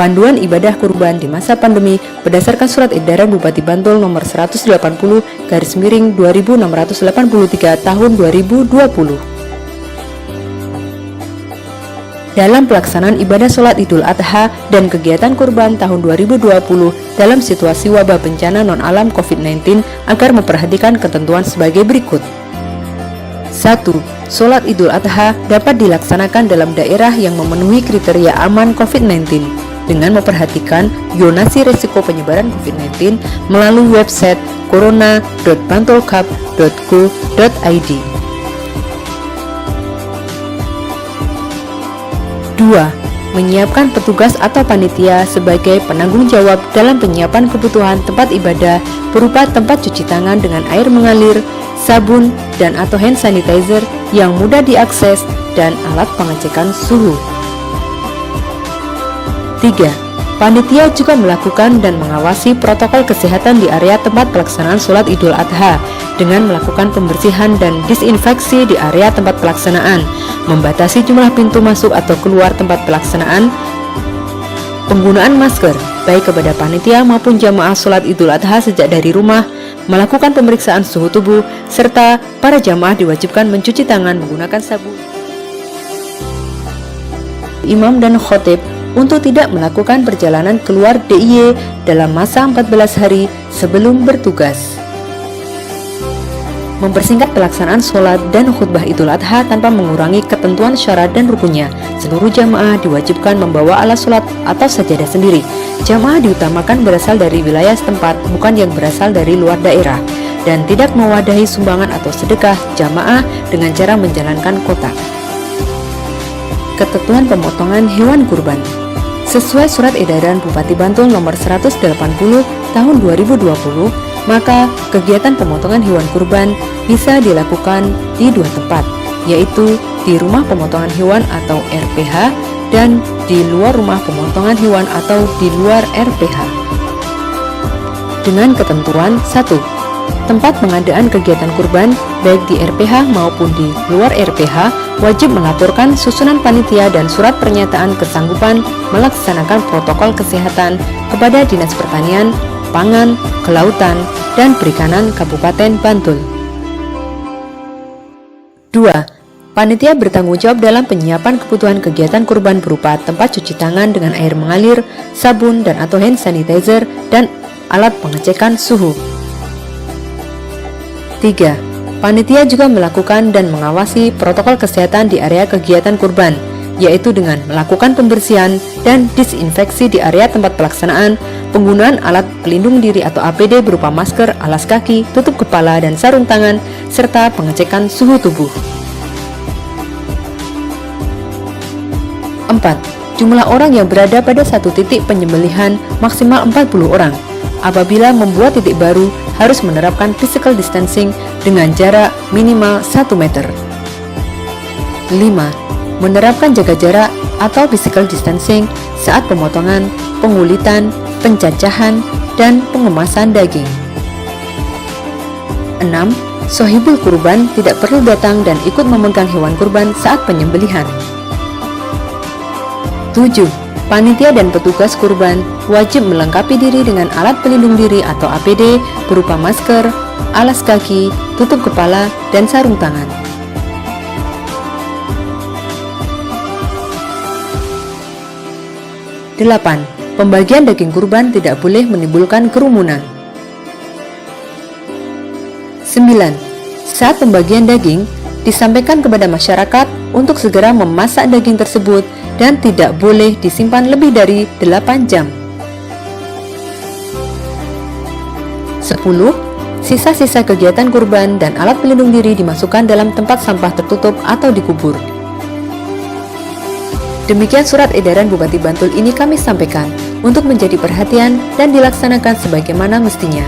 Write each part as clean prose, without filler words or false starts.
panduan ibadah kurban di masa pandemi berdasarkan surat edaran Bupati Bantul nomor 180/2683 tahun 2020. Dalam pelaksanaan ibadah sholat Idul Adha dan kegiatan kurban tahun 2020 dalam situasi wabah bencana non-alam COVID-19 agar memperhatikan ketentuan sebagai berikut. 1. Sholat Idul Adha dapat dilaksanakan dalam daerah yang memenuhi kriteria aman COVID-19 dengan memperhatikan zonasi resiko penyebaran COVID-19 melalui website corona.bantolkap.go.id. 2. Menyiapkan petugas atau panitia sebagai penanggung jawab dalam penyiapan kebutuhan tempat ibadah berupa tempat cuci tangan dengan air mengalir, sabun dan atau hand sanitizer yang mudah diakses, dan alat pengecekan suhu. 3. Panitia juga melakukan dan mengawasi protokol kesehatan di area tempat pelaksanaan sholat Idul Adha dengan melakukan pembersihan dan disinfeksi di area tempat pelaksanaan, membatasi jumlah pintu masuk atau keluar tempat pelaksanaan, penggunaan masker baik kepada panitia maupun jamaah sholat Idul Adha sejak dari rumah, melakukan pemeriksaan suhu tubuh, serta para jamaah diwajibkan mencuci tangan menggunakan sabun. Imam dan khotib untuk tidak melakukan perjalanan keluar DIY dalam masa 14 hari sebelum bertugas. Mempersingkat pelaksanaan sholat dan khutbah Idul Adha tanpa mengurangi ketentuan syarat dan rukunnya. Seluruh jamaah diwajibkan membawa alat sholat atau sajadah sendiri. Jamaah diutamakan berasal dari wilayah setempat, bukan yang berasal dari luar daerah, dan tidak mewadahi sumbangan atau sedekah jamaah dengan cara menjalankan kotak. Ketentuan pemotongan hewan kurban. Sesuai surat edaran Bupati Bantul nomor 180 tahun 2020, maka kegiatan pemotongan hewan kurban bisa dilakukan di dua tempat, yaitu di rumah pemotongan hewan atau RPH dan di luar rumah pemotongan hewan atau di luar RPH. Dengan ketentuan 1. Tempat pengadaan kegiatan kurban baik di RPH maupun di luar RPH wajib melaporkan susunan panitia dan surat pernyataan kesanggupan melaksanakan protokol kesehatan kepada Dinas Pertanian, Pangan, Kelautan, dan Perikanan Kabupaten Bantul. 2. Panitia bertanggung jawab dalam penyiapan kebutuhan kegiatan kurban berupa tempat cuci tangan dengan air mengalir, sabun dan atau hand sanitizer, dan alat pengecekan suhu. 3. Panitia juga melakukan dan mengawasi protokol kesehatan di area kegiatan kurban, yaitu dengan melakukan pembersihan dan disinfeksi di area tempat pelaksanaan, penggunaan alat pelindung diri atau APD berupa masker, alas kaki, tutup kepala, dan sarung tangan, serta pengecekan suhu tubuh. 4. Jumlah orang yang berada pada satu titik penyembelihan maksimal 40 orang. Apabila membuat titik baru, harus menerapkan physical distancing dengan jarak minimal 1 meter. 5. Menerapkan jaga jarak atau physical distancing saat pemotongan, pengulitan, pencacahan, dan pengemasan daging. 6. Sohibul kurban tidak perlu datang dan ikut memegang hewan kurban saat penyembelihan. 7. Panitia dan petugas kurban wajib melengkapi diri dengan alat pelindung diri atau APD berupa masker, alas kaki, tutup kepala, dan sarung tangan. 8. Pembagian daging kurban tidak boleh menimbulkan kerumunan. 9. Saat pembagian daging, disampaikan kepada masyarakat untuk segera memasak daging tersebut dan tidak boleh disimpan lebih dari 8 jam. 10. Sisa-sisa kegiatan kurban dan alat pelindung diri dimasukkan dalam tempat sampah tertutup atau dikubur. Demikian surat edaran Bupati Bantul ini kami sampaikan untuk menjadi perhatian dan dilaksanakan sebagaimana mestinya.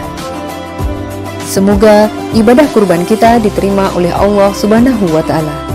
Semoga ibadah kurban kita diterima oleh Allah Subhanahu wa Ta'ala.